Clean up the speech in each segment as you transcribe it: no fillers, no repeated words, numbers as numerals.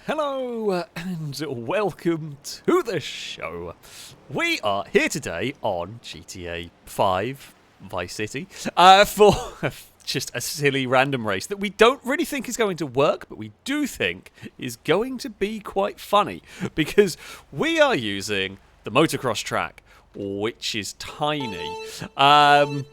Hello and welcome to the show. We are here today on GTA 5 Vice City for just a silly random race that we don't really think is going to work, but we do think is going to be quite funny because we are using the motocross track, which is tiny. We're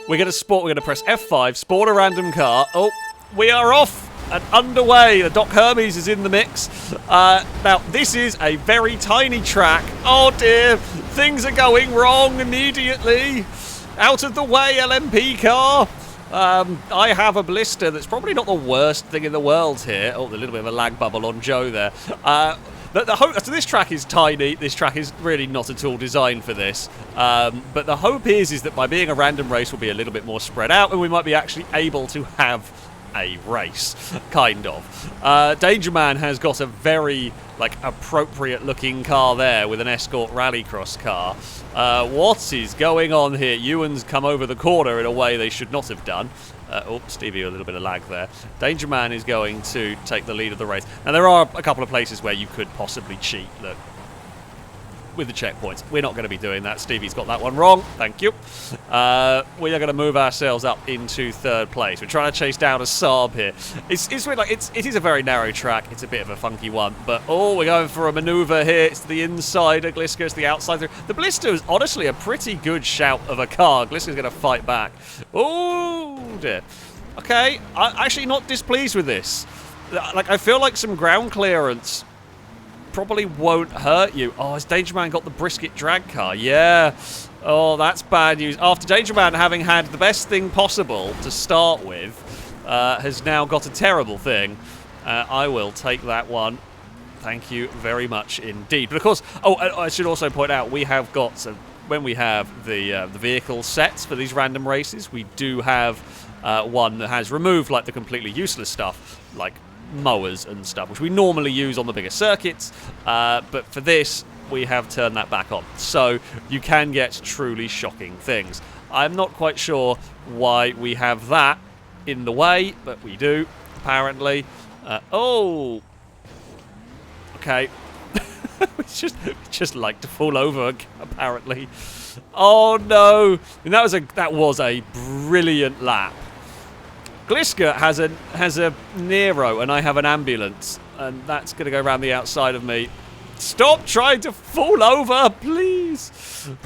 going to press F5, spawn a random car. Oh, we are off and underway. The Doc Hermes is in the mix. Now, this is a very tiny track. Oh dear, things are going wrong immediately. Out of the way, LMP car. I have a blister that's probably not the worst thing in the world here. Oh, a little bit of a lag bubble on Joe there. So this track is tiny. This track is really not at all designed for this. But the hope is that by being a random race, we'll be a little bit more spread out, and we might be actually able to have a race, kind of. Danger Man has got a very appropriate looking car there with an escort rallycross car. What is going on here? Ewan's come over the corner in a way they should not have done. Stevie, a little bit of lag there. Danger Man is going to take the lead of the race. Now, there are a couple of places where you could possibly cheat. Look, with the checkpoints. We're not going to be doing that. Stevie's got that one wrong. Thank you. We are going to move ourselves up into third place. We're trying to chase down a Saab here. It's weird, it is a very narrow track. It's a bit of a funky one. But, we're going for a manoeuvre here. It's the inside of Gliska. It's the outside. The Blister is honestly a pretty good shout of a car. Gliska's going to fight back. Oh, dear. Okay. I'm actually not displeased with this. I feel like some ground clearance probably won't hurt you. Oh, has Danger Man got the brisket drag car? Yeah. Oh, that's bad news. After Danger Man having had the best thing possible to start with, has now got a terrible thing. I will take that one. Thank you very much indeed. But of course, I should also point out, we have got, when we have the vehicle sets for these random races, we do have one that has removed the completely useless stuff, like mowers and stuff, which we normally use on the bigger circuits, but for this we have turned that back on, so you can get truly shocking things. I'm not quite sure why we have that in the way, but we do apparently. Okay. we just like to fall over apparently. Oh no, and that was a brilliant lap. Gliska has a Nero and I have an ambulance, and that's going to go around the outside of me. Stop trying to fall over, please.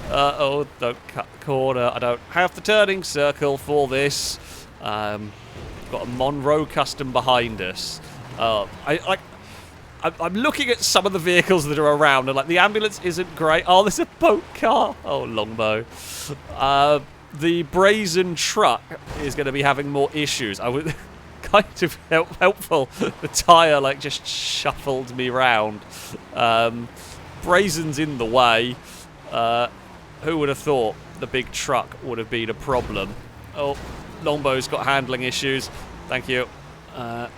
Don't cut the corner. I don't have the turning circle for this. Got a Monroe Custom behind us. I'm looking at some of the vehicles that are around, and the ambulance isn't great. Oh, there's a boat car. Oh, longbow. The brazen truck is going to be having more issues. I was kind of helpful. The tyre just shuffled me round. Brazen's in the way. Who would have thought the big truck would have been a problem? Oh, Longbow's got handling issues. Thank you. I'm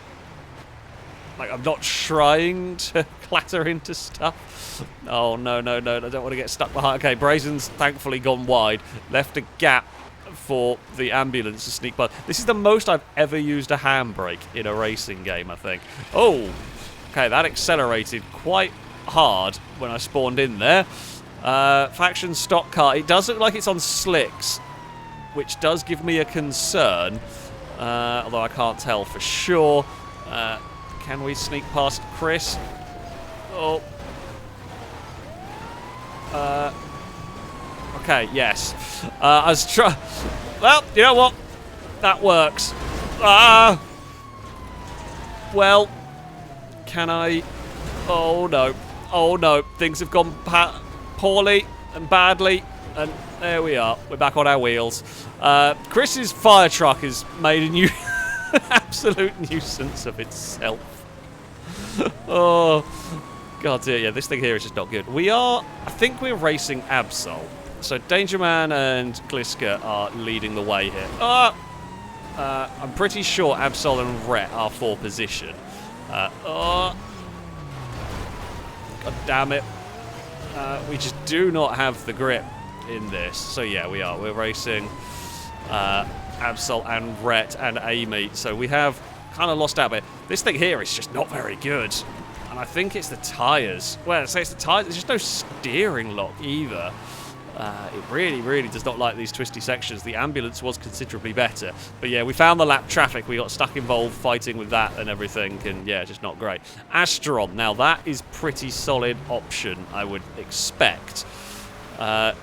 not trying to clatter into stuff. Oh, no. I don't want to get stuck behind. Okay, Brazen's thankfully gone wide. Left a gap for the ambulance to sneak by. This is the most I've ever used a handbrake in a racing game, I think. Oh, okay, that accelerated quite hard when I spawned in there. Faction stock car. It does look like it's on slicks, which does give me a concern, although I can't tell for sure. Can we sneak past Chris? Oh. Okay, yes. I was trying. Well, you know what? That works. Well, can I? Oh no. Things have gone poorly and badly, and there we are. We're back on our wheels. Chris's fire truck has made an absolute nuisance of itself. Oh, God, yeah, this thing here is just not good. I think we're racing Absol. So Danger Man and Gliska are leading the way here. I'm pretty sure Absol and Rhett are for position. God damn it. We just do not have the grip in this. So yeah, we are. We're racing Absol and Rhett and Amy. So we have kind of lost out, but this thing here is just not very good. And I think it's the tyres. Well, I say it's the tyres. There's just no steering lock either. It really, really does not like these twisty sections. The ambulance was considerably better. But yeah, we found the lap traffic. We got stuck involved fighting with that and everything. And yeah, just not great. Astron. Now, that is pretty solid option, I would expect. Yeah,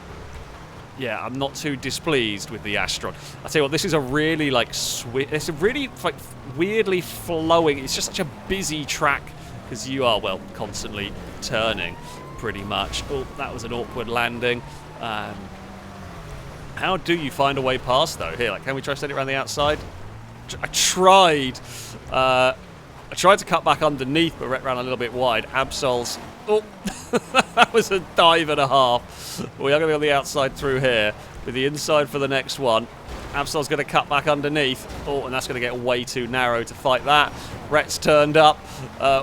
I'm not too displeased with the Astron. I tell you what, this is a really, like, it's a really, like, weirdly flowing. It's just such a busy track because you are, well, constantly turning, pretty much. Oh, that was an awkward landing. How do you find a way past, though? Here, like, can we try to send it around the outside? I tried. I tried to cut back underneath, but ran a little bit wide. Absol's. Oh, that was a dive and a half. We are going to be on the outside through here with the inside for the next one. Absol's going to cut back underneath. Oh, and that's going to get way too narrow to fight that. Rhett's turned up.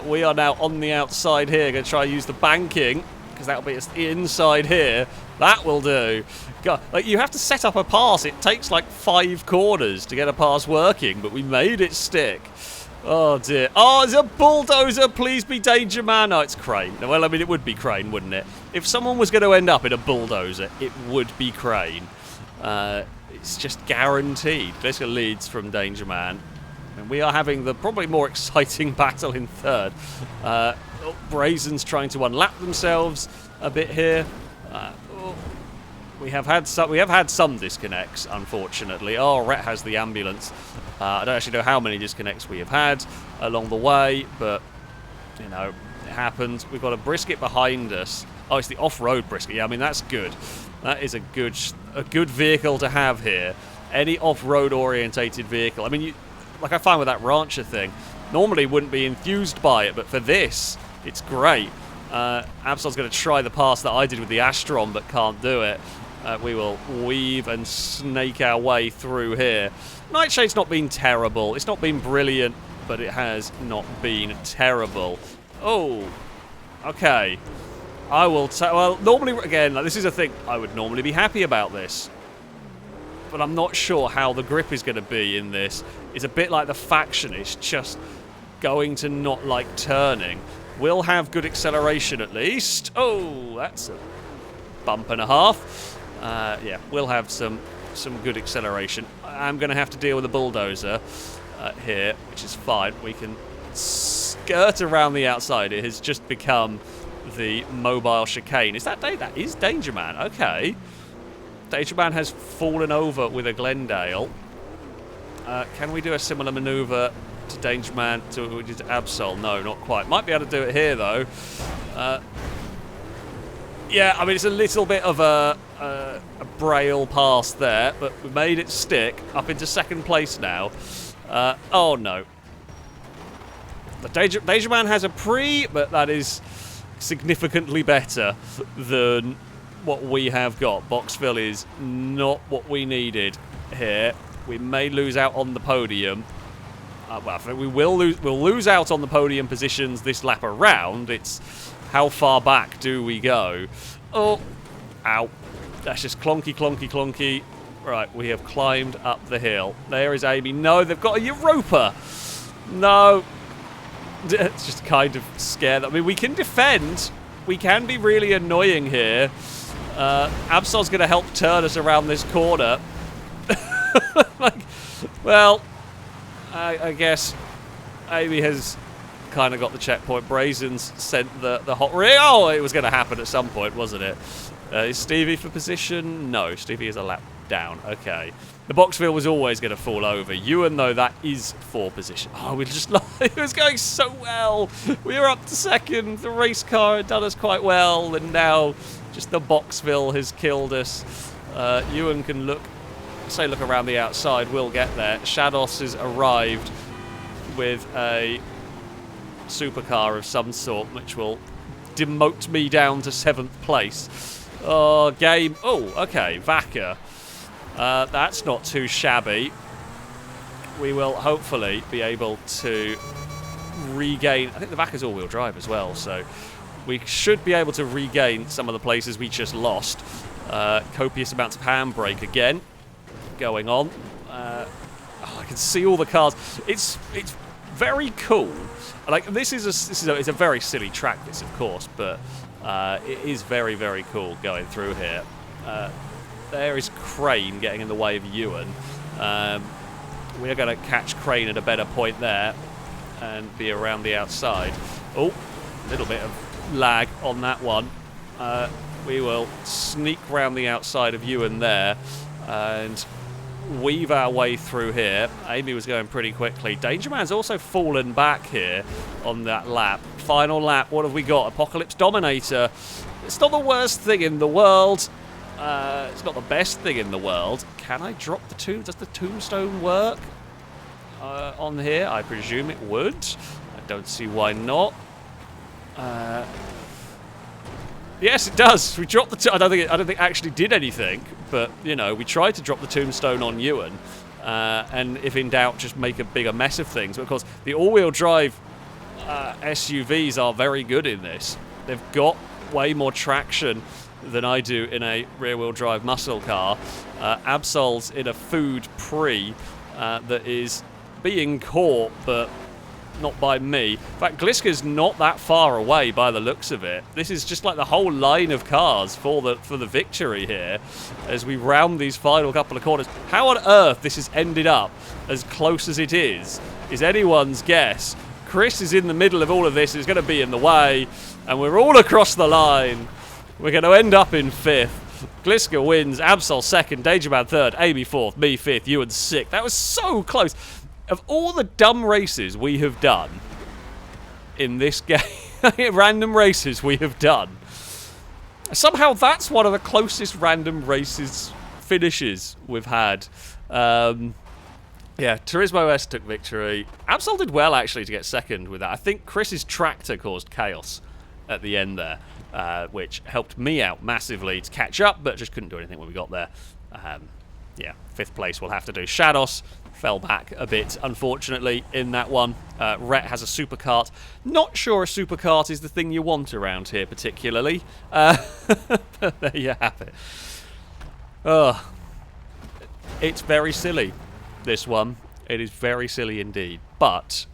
We are now on the outside here. Going to try and use the banking because that'll be the inside here. That will do. God, like, you have to set up a pass. It takes like 5 corners to get a pass working, but we made it stick. Oh, dear. Oh, it's a bulldozer. Please be Danger Man. Oh, it's Crane. Well, I mean, it would be Crane, wouldn't it? If someone was going to end up in a bulldozer, it would be Crane. It's just guaranteed. Basically leads from Danger Man. And we are having the probably more exciting battle in third. Brazen's trying to unlap themselves a bit here. We have had some disconnects, unfortunately. Oh, Rhett has the ambulance. I don't actually know how many disconnects we have had along the way, but, you know, it happens. We've got a brisket behind us. Oh, it's the off-road brisket. Yeah, I mean, that's good. That is a good vehicle to have here. Any off-road orientated vehicle. I mean, like I find with that Rancher thing, normally wouldn't be enthused by it, but for this, it's great. Absol's going to try the pass that I did with the Astron, but can't do it. We will weave and snake our way through here. Nightshade's not been terrible. It's not been brilliant, but it has not been terrible. Oh, okay. I will well, normally, again, like, this is a thing, I would normally be happy about this. But I'm not sure how the grip is going to be in this. It's a bit like the Faction. It's just going to not like turning. We'll have good acceleration at least. Oh, that's a bump and a half. Yeah, we'll have some good acceleration. I'm going to have to deal with a bulldozer here, which is fine. We can skirt around the outside. It has just become the mobile chicane. Is that that is Danger Man? Okay. Danger Man has fallen over with a Glendale. Can we do a similar manoeuvre to Danger Man to Absol? No, not quite. Might be able to do it here though. Yeah, I mean, it's a little bit of a braille pass there, but we made it stick up into second place now. Oh no. The Danger Man has a pre, but that is significantly better than what we have got. Boxville is not what we needed here. We may lose out on the podium. Well, we'll lose out on the podium positions this lap around. It's how far back do we go? Oh, ow. That's just clonky, clonky, clonky. Right, we have climbed up the hill. There is Amy. No, they've got a Europa. No. It's just kind of scared. I mean, we can defend. We can be really annoying here. Absol's going to help turn us around this corner. Like, well, I guess Amy has kind of got the checkpoint. Brazen's sent the hot ring. Oh, it was going to happen at some point, wasn't it? Is Stevie for position? No, Stevie is a lap down. Okay. The Boxville was always going to fall over. Ewan, though, that is for position. Oh, we just it was going so well. We were up to second. The race car had done us quite well, and now just the Boxville has killed us. Ewan can look around the outside. We'll get there. Shados has arrived with a supercar of some sort, which will demote me down to 7th place. Oh, game. Oh, okay. Vaca. That's not too shabby. We will hopefully be able to regain. I think the Vaca's all-wheel drive as well, so we should be able to regain some of the places we just lost. Copious amounts of handbrake again going on. I can see all the cars. It's very cool. Like it's a very silly track, this of course, but it is very, very cool going through here. There is Crane getting in the way of Ewan. We're going to catch Crane at a better point there and be around the outside. Oh, a little bit of lag on that one. We will sneak round the outside of Ewan there and weave our way through here. Amy was going pretty quickly. Danger Man's also fallen back here on that lap. Final lap, what have we got? Apocalypse Dominator. It's not the worst thing in the world. It's not the best thing in the world. Can I drop the tomb? Does the tombstone work on here? I presume it would. I don't see why not. Yes, it does. We dropped the. I don't think it actually did anything, but you know, we tried to drop the tombstone on Ewan, and if in doubt, just make a bigger mess of things. But of course, the all-wheel drive SUVs are very good in this. They've got way more traction than I do in a rear-wheel drive muscle car. Absol's in a food pre that is being caught, but not by me. In fact, Gliska's not that far away by the looks of it. This is just like the whole line of cars for the victory here as we round these final couple of corners. How on earth this has ended up as close as it is anyone's guess. Chris is in the middle of all of this, is going to be in the way, and we're all across the line. We're going to end up in 5th. Gliska wins, Absol 2nd, Danger Man 3rd, Amy 4th, me 5th, Ewan 6th. That was so close. Of all the dumb races we have done in this game, random races we have done, somehow that's one of the closest random races finishes we've had. Yeah, Turismo S took victory. Absol did well, actually, to get 2nd with that. I think Chris's tractor caused chaos at the end there, which helped me out massively to catch up, but just couldn't do anything when we got there. Yeah, 5th place we'll have to do. Shadows fell back a bit, unfortunately, in that one. Rhett has a supercart. Not sure a supercart is the thing you want around here, particularly. But there you have it. It's very silly, this one. It is very silly indeed, but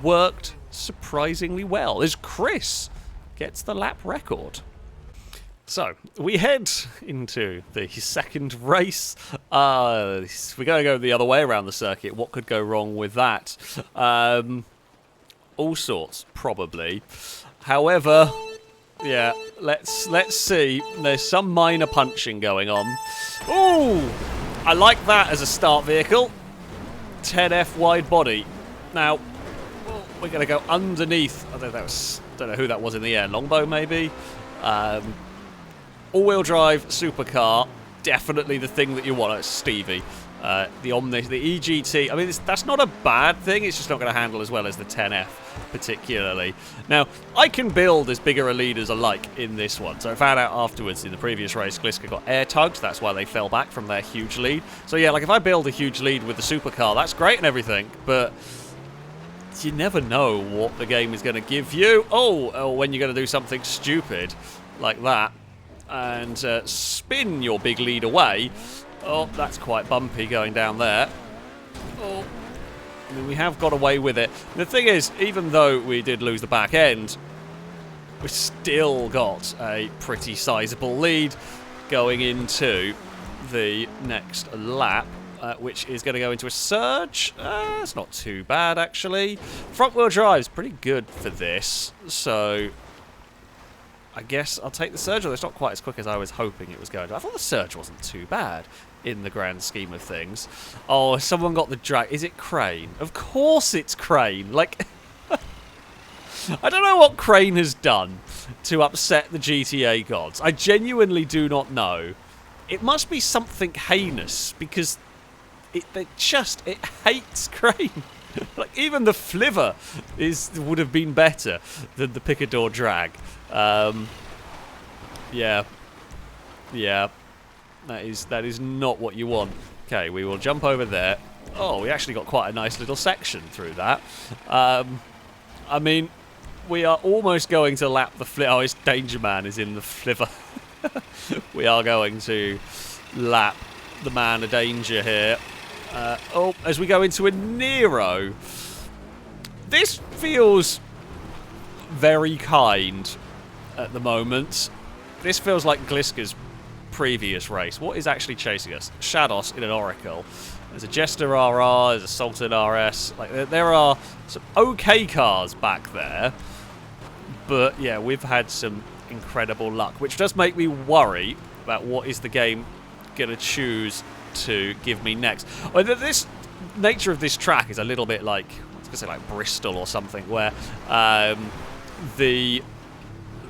worked surprisingly well as Chris gets the lap record. So, we head into the 2nd race. We're going to go the other way around the circuit. What could go wrong with that? All sorts, probably. However, yeah, let's see. There's some minor punching going on. Ooh! I like that as a start vehicle. 10F wide body. Now, we're going to go underneath. I don't know who that was in the air. Longbow, maybe? All-wheel drive supercar, definitely the thing that you want. It's Stevie. The Omni, the EGT. I mean, that's not a bad thing. It's just not going to handle as well as the 10F, particularly. Now, I can build as bigger a lead as I like in this one. So I found out afterwards in the previous race, Gliska got air tugged. That's why they fell back from their huge lead. So yeah, like if I build a huge lead with the supercar, that's great and everything, but you never know what the game is going to give you. Oh, when you're going to do something stupid like that and spin your big lead away. Oh, that's quite bumpy going down there. Oh, I mean, we have got away with it. The thing is, even though we did lose the back end, we still got a pretty sizable lead going into the next lap, which is going to go into a surge. It's not too bad, actually. Front-wheel drive is pretty good for this, so I guess I'll take the surge, although it's not quite as quick as I was hoping it was going to. I thought the surge wasn't too bad in the grand scheme of things. Oh, someone got the drag. Is it Crane? Of course it's Crane. Like, I don't know what Crane has done to upset the GTA gods. I genuinely do not know. It must be something heinous, because it hates Crane. Like, even the Flivver would have been better than the Picador drag. Yeah. That is not what you want. Okay, we will jump over there. Oh, we actually got quite a nice little section through that. I mean, we are almost going to lap the Flivver. Oh, it's Danger Man is in the Flivver. We are going to lap the man of danger here. As we go into a Nero. This feels very kind at the moment. This feels like Gliska's previous race. What is actually chasing us? Shados in an Oracle. There's a Jester RR, there's a Sultan RS. Like there are some okay cars back there. But yeah, we've had some incredible luck, which does make me worry about what is the game going to choose to give me next. This nature of this track is a little bit like, I was going to say like Bristol or something, where the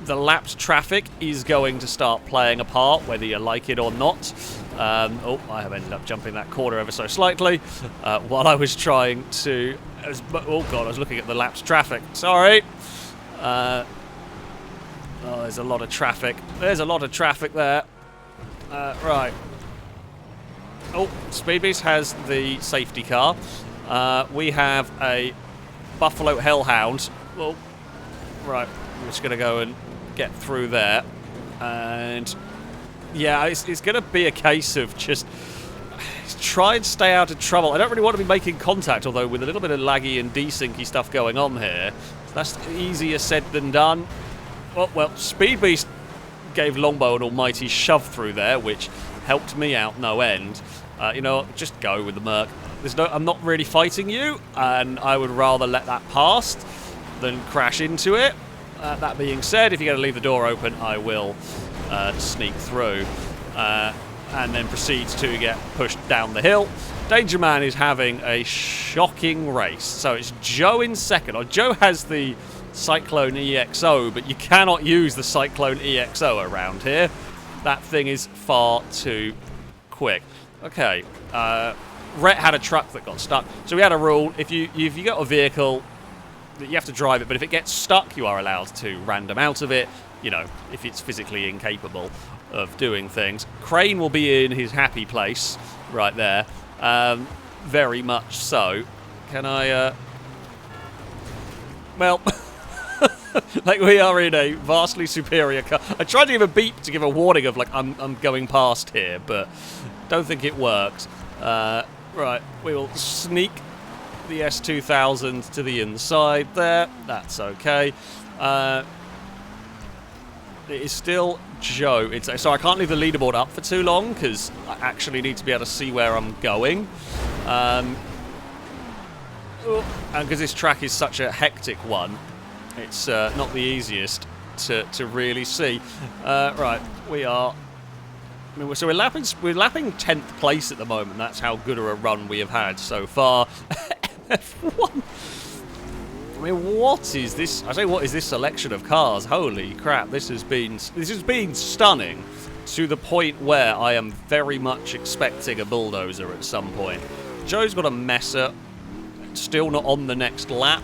lapped traffic is going to start playing a part, whether you like it or not. Oh, I have ended up jumping that corner ever so slightly while I was trying to... Oh god, I was looking at the lapped traffic. Sorry. Oh, there's a lot of traffic. There's a lot of traffic there. Right. Oh, Speed Beast has the safety car. We have a Buffalo Hellhound. Oh, right. I'm just going to go and get through there. And yeah, it's going to be a case of just try and stay out of trouble. I don't really want to be making contact, although with a little bit of laggy and desyncy stuff going on here, that's easier said than done. Well, Speed Beast gave Longbow an almighty shove through there, which helped me out no end. You know, just go with the Merc. I'm not really fighting you, and I would rather let that pass than crash into it. That being said, if you're going to leave the door open, I will sneak through and then proceed to get pushed down the hill. Danger Man is having a shocking race. So it's Joe in second. Joe has the Cyclone EXO, but you cannot use the Cyclone EXO around here. That thing is far too quick. Okay, Rhett had a truck that got stuck. So we had a rule, if you got a vehicle, you have to drive it, but if it gets stuck, you are allowed to random out of it, you know, if it's physically incapable of doing things. Crane will be in his happy place right there. Very much so. Can I, well, like we are in a vastly superior car. I tried to give a beep to give a warning of like I'm going past here, but don't think it works. Right, we will sneak the S2000 to the inside there. That's okay. It is still Joe. So I can't leave the leaderboard up for too long because I actually need to be able to see where I'm going. And because this track is such a hectic one, it's not the easiest to really see. Right, we are... I mean, so we're lapping 10th place at the moment. That's how good of a run we have had so far. F1. I mean, what is this? I say, what is this selection of cars? Holy crap! This has been stunning to the point where I am very much expecting a bulldozer at some point. Joe's got a Messer, still not on the next lap.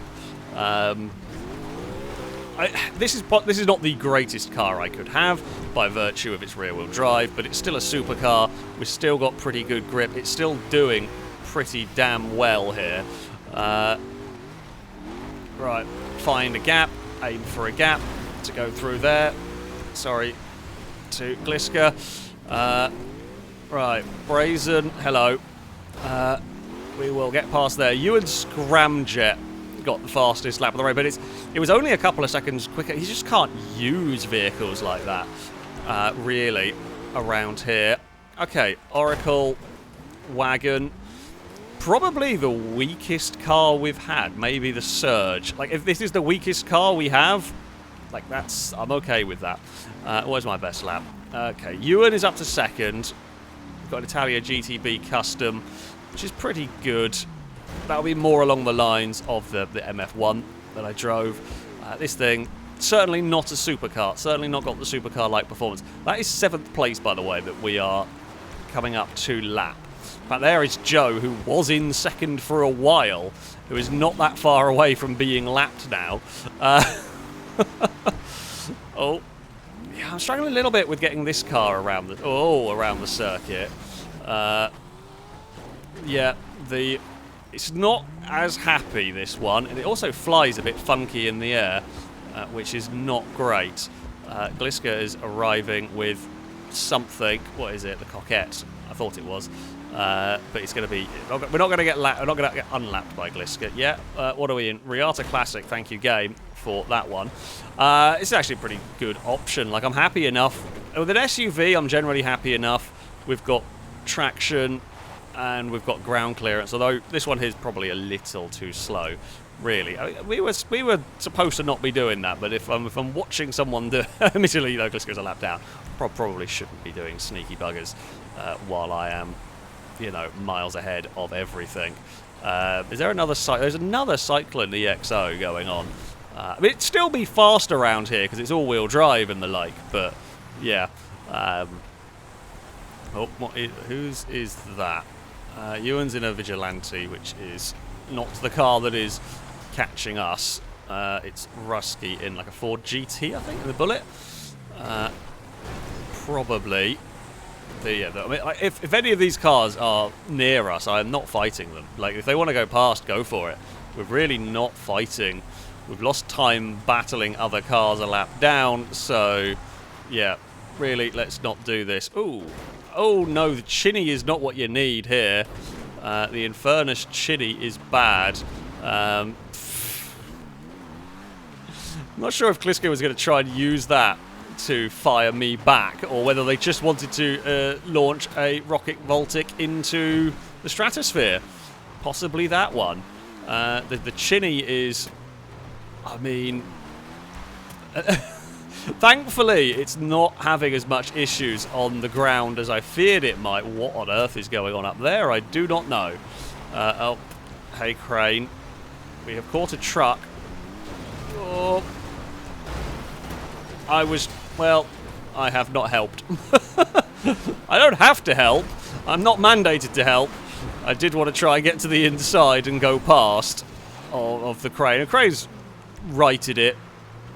This is not the greatest car I could have by virtue of its rear-wheel drive, but it's still a supercar. We've still got pretty good grip. It's still doing pretty damn well here. Right, find a gap, aim for a gap to go through there. Sorry to Gliska. Right, Brazen, hello. We will get past there. You and Scramjet got the fastest lap of the road, but it was only a couple of seconds quicker. You just can't use vehicles like that, really, around here. Okay, Oracle, Wagon. Probably the weakest car we've had. Maybe the Surge. Like, if this is the weakest car we have, like, I'm okay with that. Where's my best lap? Okay, Ewan is up to second. We've got an Italia GTB Custom, which is pretty good. That'll be more along the lines of the MF1 that I drove. This thing, certainly not a supercar. Certainly not got the supercar-like performance. That is 7th place, by the way, that we are coming up to lap. But there is Joe, who was in second for a while, who is not that far away from being lapped now. Oh, yeah, I'm struggling a little bit with getting this car around the circuit. Yeah, it's not as happy, this one, and it also flies a bit funky in the air, which is not great. Gliska is arriving with something. What is it? The Coquette. I thought it was. But it's going to be... We're not going to get unlapped by Gliska yet. What are we in? Riata Classic, thank you, game, for that one. It's actually a pretty good option. Like, I'm happy enough. With an SUV, I'm generally happy enough. We've got traction and we've got ground clearance, although this one here is probably a little too slow, really. I mean, we were supposed to not be doing that, but if I'm watching someone do... Admittedly, Gliska's a lap down. Probably shouldn't be doing sneaky buggers while I am, miles ahead of everything. Is there another There's another Cyclone EXO going on. I mean, it'd still be fast around here because it's all-wheel drive and the like, but yeah. Whose is that? Ewan's in a Vigilante, which is not the car that is catching us. It's Rusky in like a Ford GT, I think, the Bullet. Probably. If any of these cars are near us, I am not fighting them. Like, if they want to go past, go for it. We're really not fighting. We've lost time battling other cars a lap down, so yeah, really, let's not do this. Ooh. Oh no, the Chinny is not what you need here. The Infernus Chinny is bad. I'm not sure if Gliska was going to try and use that to fire me back, or whether they just wanted to launch a rocket Voltic into the stratosphere. Possibly that one. The Chinny is... I mean... Thankfully, it's not having as much issues on the ground as I feared it might. What on earth is going on up there? I do not know. Oh, hey, Crane. We have caught a truck. Oh. Well, I have not helped. I don't have to help. I'm not mandated to help. I did want to try and get to the inside and go past of the Crane. And Crane's righted it.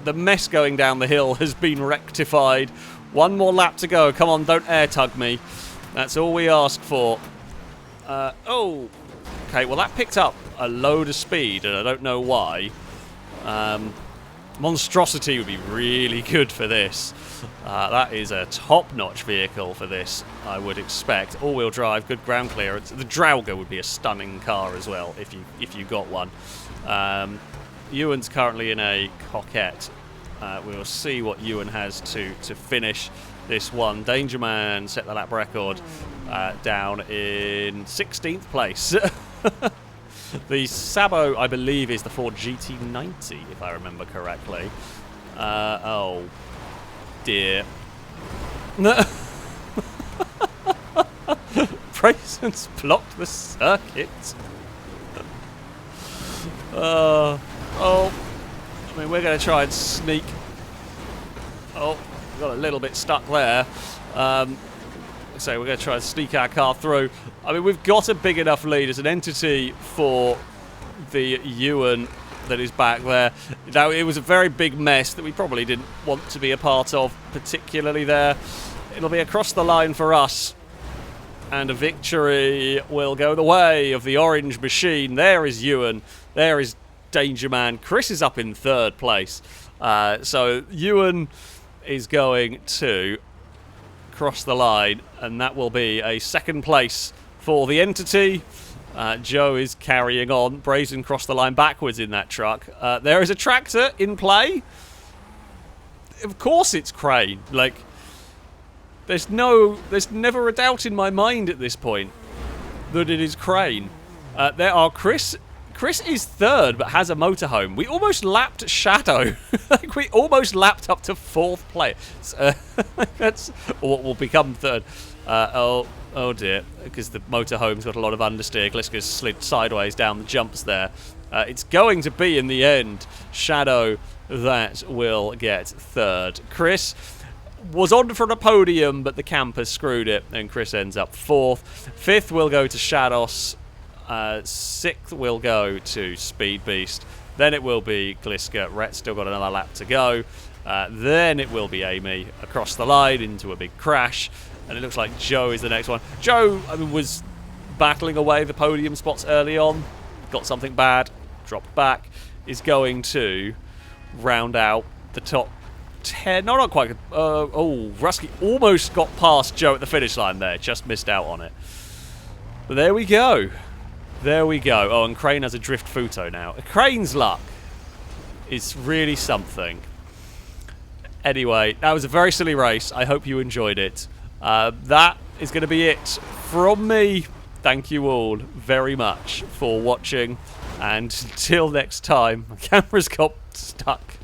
The mess going down the hill has been rectified. One more lap to go. Come on, don't air tug me. That's all we ask for. Oh. Okay, well that picked up a load of speed, and I don't know why. Monstrosity would be really good for this. That is a top-notch vehicle for this, I would expect. All-wheel drive, good ground clearance. The Draugr would be a stunning car as well, if you got one. Ewan's currently in a Coquette. We'll see what Ewan has to finish this one. Danger Man set the lap record down in 16th place. The Sabo, I believe, is the Ford GT90, if I remember correctly. Oh, dear. Brazen's blocked the circuit. Oh, I mean, we're going to try and sneak. Oh, we got a little bit stuck there. So we're going to try and sneak our car through. I mean, we've got a big enough lead as an entity for the Ewan that is back there. Now, it was a very big mess that we probably didn't want to be a part of, particularly there. It'll be across the line for us. And a victory will go the way of the orange machine. There is Ewan. There is Danger Man. Chris is up in 3rd place. So Ewan is going to cross the line, and that will be a 2nd place for the entity. Joe is carrying on. Brazen crossed the line backwards in that truck. There is a tractor in play. Of course it's Crane. Like, there's never a doubt in my mind at this point that it is Crane. There are Chris is 3rd, but has a motorhome. We almost lapped Shadow. Like, we almost lapped up to 4th place. That's what will become 3rd. Oh dear, because the motorhome's got a lot of understeer. Gliska's slid sideways down the jumps there. It's going to be, in the end, Shadow that will get 3rd. Chris was on for a podium, but the camper screwed it, and Chris ends up 4th. 5th will go to Shadows. 6th will go to Speed Beast. Then it will be Gliska. Rhett's still got another lap to go. Then it will be Amy across the line into a big crash. And it looks like Joe is the next one. Joe, I mean, was battling away the podium spots early on. Got something bad. Dropped back. Is going to round out the top 10. No, not quite. Oh, Rusky almost got past Joe at the finish line there. Just missed out on it. But there we go. There we go. Oh, and Crane has a drift Futo now. Crane's luck is really something. Anyway, that was a very silly race. I hope you enjoyed it. That is going to be it from me. Thank you all very much for watching. And until next time, my camera's got stuck.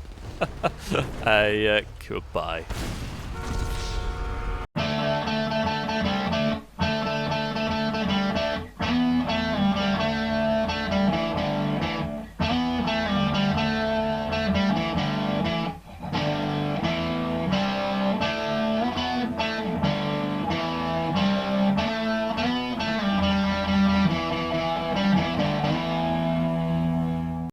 Goodbye.